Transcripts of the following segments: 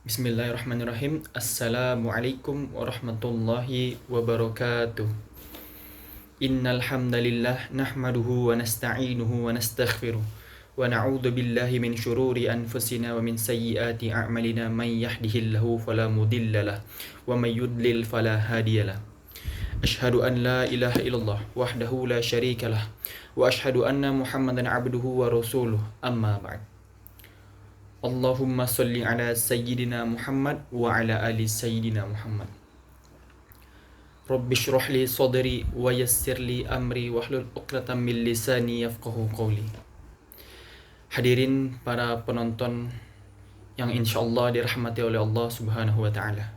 Bismillahirrahmanirrahim. Assalamualaikum warahmatullahi wabarakatuh. Innal hamdalillah nahmaduhu wa nasta'inuhu wa nastaghfiruh wa na'udzu billahi min syururi anfusina wa min sayyiati a'malina may yahdihillahu fala mudhillalah wa may yudlil fala hadiyalah. Asyhadu an la ilaha illallah wahdahu la syarikalah wa asyhadu anna Muhammadan abduhu wa rasuluh. Amma ba'd. Allahumma salli ala sayyidina Muhammad wa ala ali sayyidina Muhammad. Rabbi shrah li sadri wa yassir li amri wahlul 'uqdatam min lisani yafqahu qawli. Hadirin para penonton yang insyaallah dirahmati oleh Allah Subhanahu wa taala.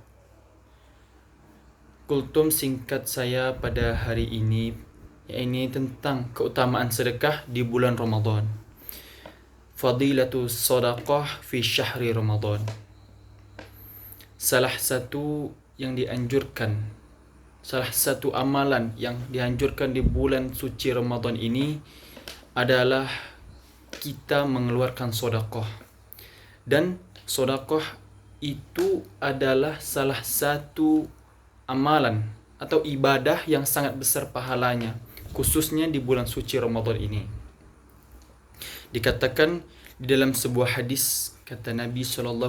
Kultum singkat saya pada hari ini yakni tentang keutamaan sedekah di bulan Ramadan. Fadilatu sadaqah fi syahri Ramadan. Salah satu amalan yang dianjurkan di bulan suci Ramadan ini adalah kita mengeluarkan sedekah. Dan sedekah itu adalah salah satu amalan atau ibadah yang sangat besar pahalanya, khususnya di bulan suci Ramadan ini. Dikatakan di dalam sebuah hadis, kata Nabi SAW,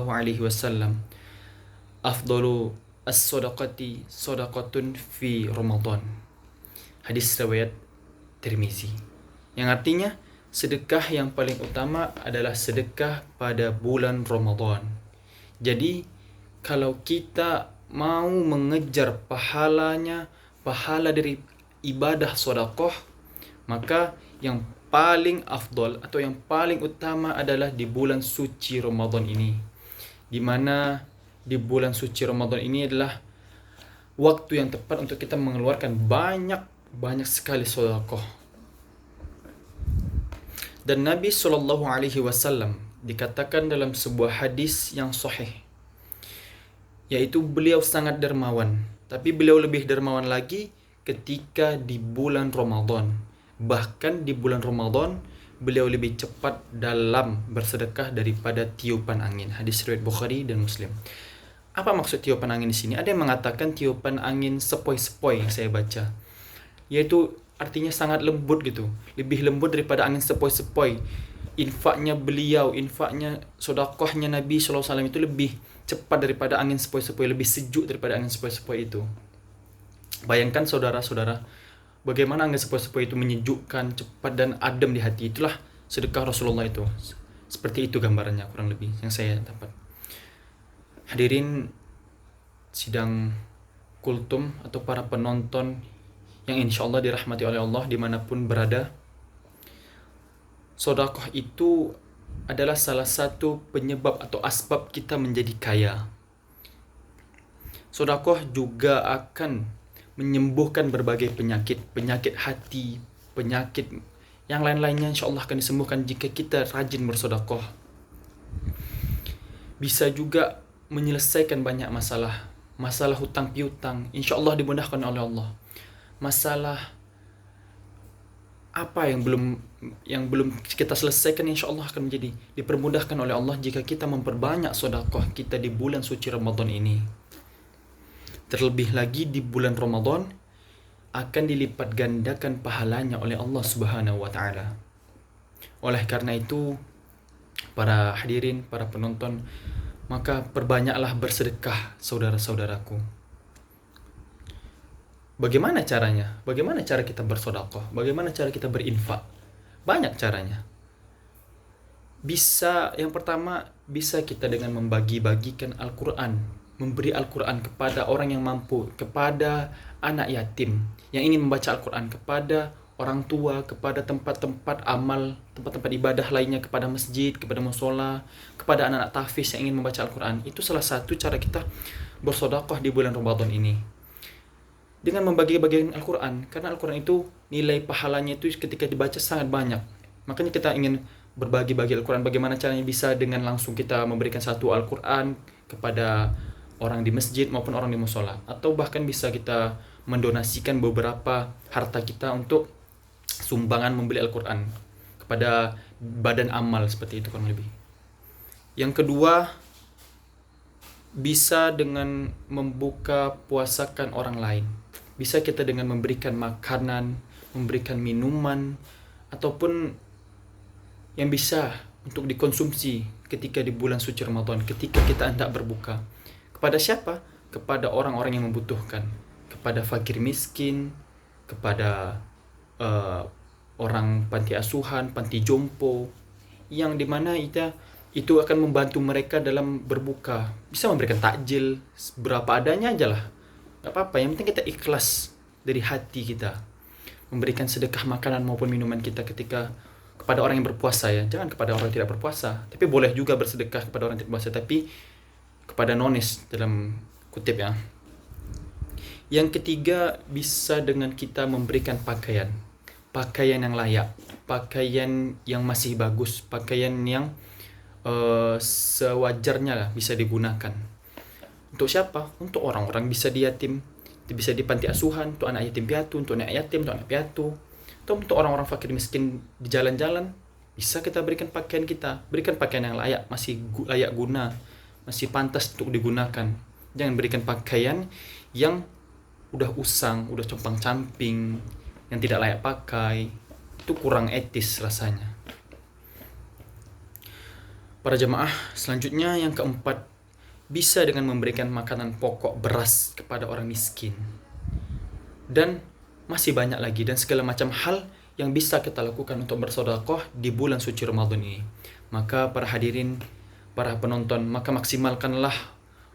afdalu as-sadaqati sadaqatun fi Ramadan. Hadis riwayat Tirmizi. Yang artinya sedekah yang paling utama adalah sedekah pada bulan Ramadan. Jadi kalau kita mau mengejar pahala dari ibadah sedekah, maka yang paling afdol atau yang paling utama adalah di bulan suci Ramadan ini, di mana di bulan suci Ramadan ini adalah waktu yang tepat untuk kita mengeluarkan banyak sekali sedekah. Dan Nabi SAW dikatakan dalam sebuah hadis yang sahih, yaitu beliau sangat dermawan, tapi beliau lebih dermawan lagi ketika di bulan Ramadan. Bahkan di bulan Ramadan beliau lebih cepat dalam bersedekah daripada tiupan angin. Hadis riwayat Bukhari dan Muslim. Apa maksud tiupan angin di sini? Ada yang mengatakan tiupan angin sepoi-sepoi yang saya baca, yaitu artinya sangat lembut gitu, lebih lembut daripada angin sepoi-sepoi. Infaknya sedekahnya Nabi SAW itu lebih cepat daripada angin sepoi-sepoi, lebih sejuk daripada angin sepoi-sepoi itu. Bayangkan saudara-saudara, bagaimana angin sepoi-sepoi itu menyejukkan, cepat dan adem di hati. Itulah sedekah Rasulullah itu. Seperti itu gambarannya kurang lebih yang saya dapat. Hadirin sidang kultum atau para penonton yang insyaallah dirahmati oleh Allah dimanapun berada. Sedekah itu adalah salah satu penyebab atau asbab kita menjadi kaya. Sedekah juga akan menyembuhkan berbagai penyakit hati, penyakit yang lain-lainnya insyaallah akan disembuhkan jika kita rajin bersedekah. Bisa juga menyelesaikan banyak masalah hutang piutang, insyaallah dimudahkan oleh Allah. Masalah apa yang belum kita selesaikan, insyaallah akan menjadi dipermudahkan oleh Allah jika kita memperbanyak sedekah kita di bulan suci Ramadan ini. Terlebih lagi di bulan Ramadan akan dilipat gandakan pahalanya oleh Allah Subhanahu wa taala. Oleh karena itu, para hadirin, para penonton, maka perbanyaklah bersedekah saudara-saudaraku. Bagaimana caranya? Bagaimana cara kita bersedekah? Bagaimana cara kita berinfak? Banyak caranya. Yang pertama bisa kita dengan membagi-bagikan Al-Quran, memberi Al-Quran kepada orang yang mampu, kepada anak yatim yang ingin membaca Al-Quran, kepada orang tua, kepada tempat-tempat amal, tempat-tempat ibadah lainnya, kepada masjid, kepada musola, kepada anak-anak tahfiz yang ingin membaca Al-Quran. Itu salah satu cara kita bersedekah di bulan Ramadan ini, dengan membagi-bagikan Al-Quran, karena Al-Quran itu nilai pahalanya itu ketika dibaca sangat banyak. Makanya kita ingin berbagi-bagi Al-Quran. Bagaimana caranya? Bisa dengan langsung kita memberikan satu Al-Quran kepada orang di masjid maupun orang di musola, atau bahkan bisa kita mendonasikan beberapa harta kita untuk sumbangan membeli Al-Quran kepada badan amal, seperti itu kurang lebih. Yang kedua, bisa dengan membuka puasakan orang lain. Bisa kita dengan memberikan makanan, memberikan minuman, ataupun yang bisa untuk dikonsumsi ketika di bulan suci Ramadan, ketika kita hendak berbuka. Kepada siapa? Kepada orang-orang yang membutuhkan, kepada fakir miskin, kepada orang panti asuhan, panti jompo, yang dimana itu akan membantu mereka dalam berbuka. Bisa memberikan takjil berapa adanya aja lah, gak apa-apa, yang penting kita ikhlas dari hati kita memberikan sedekah makanan maupun minuman kita ketika kepada orang yang berpuasa ya. Jangan kepada orang yang tidak berpuasa, tapi boleh juga bersedekah kepada orang yang tidak berpuasa, tapi kepada nonis dalam kutip ya. Yang ketiga, bisa dengan kita memberikan pakaian yang layak, pakaian yang masih bagus, pakaian yang sewajarnya lah bisa digunakan. Untuk siapa? Untuk orang-orang bisa di yatim, bisa di panti asuhan, untuk anak yatim piatu, untuk anak yatim, untuk anak piatu, atau untuk orang-orang fakir miskin di jalan-jalan. Bisa kita berikan pakaian yang layak, masih layak guna, masih pantas untuk digunakan. Jangan berikan pakaian yang udah usang, udah compang-camping, yang tidak layak pakai. Itu kurang etis rasanya. Para jemaah, selanjutnya yang keempat, bisa dengan memberikan makanan pokok beras kepada orang miskin. Dan masih banyak lagi, dan segala macam hal yang bisa kita lakukan untuk bersedekah di bulan suci Ramadan ini. Maka para hadirin, para penonton, maka maksimalkanlah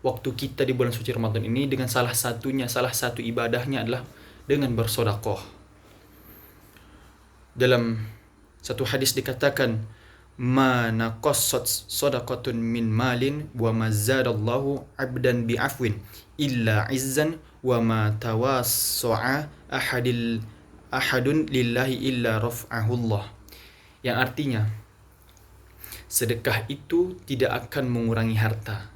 waktu kita di bulan suci Ramadan ini dengan salah satu ibadahnya adalah dengan bersedekah. Dalam satu hadis dikatakan, ma naqassat shadaqatun min malin wa ma zadallahu 'abdan bi'afwin illa 'izzan wa ma tawassa'a ahadun lillahi illa raf'ahullah. Yang artinya, sedekah itu tidak akan mengurangi harta.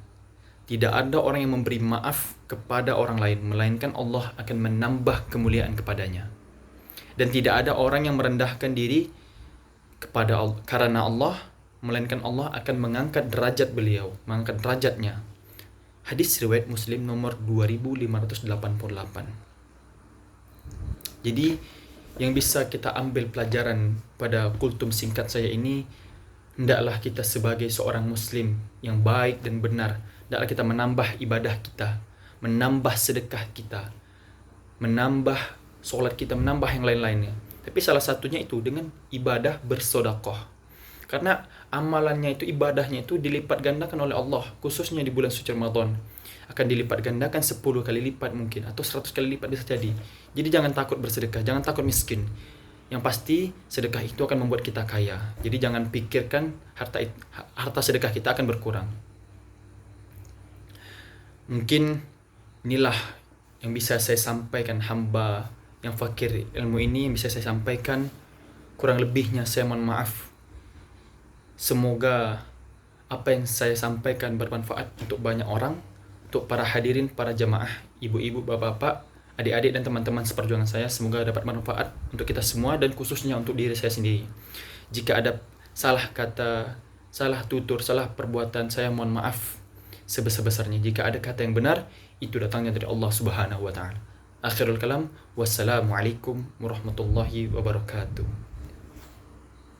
Tidak ada orang yang memberi maaf kepada orang lain, melainkan Allah akan menambah kemuliaan kepadanya. Dan tidak ada orang yang merendahkan diri karena Allah, melainkan Allah akan mengangkat derajat beliau, mengangkat derajatnya. Hadis riwayat Muslim nomor 2588. Jadi yang bisa kita ambil pelajaran pada kultum singkat saya ini, hendaklah kita sebagai seorang muslim yang baik dan benar, hendaklah kita menambah ibadah kita, menambah sedekah kita, menambah sholat kita, menambah yang lain-lainnya. Tapi salah satunya itu dengan ibadah bersedekah. Karena amalannya itu, ibadahnya itu dilipat gandakan oleh Allah, khususnya di bulan suci Ramadan. Akan dilipat gandakan 10 kali lipat mungkin, atau 100 kali lipat bisa jadi. Jadi jangan takut bersedekah, jangan takut miskin. Yang pasti sedekah itu akan membuat kita kaya. Jadi jangan pikirkan harta sedekah kita akan berkurang. Mungkin inilah yang bisa saya sampaikan, hamba yang fakir ilmu ini yang bisa saya sampaikan. Kurang lebihnya saya mohon maaf. Semoga apa yang saya sampaikan bermanfaat untuk banyak orang, untuk para hadirin, para jamaah, ibu-ibu, bapak-bapak, adik-adik dan teman-teman seperjuangan saya. Semoga dapat manfaat untuk kita semua dan khususnya untuk diri saya sendiri. Jika ada salah kata, salah tutur, salah perbuatan, saya mohon maaf sebesar-besarnya. Jika ada kata yang benar, itu datangnya dari Allah Subhanahu wa taala. Akhirul kalam, wassalamualaikum warahmatullahi wabarakatuh.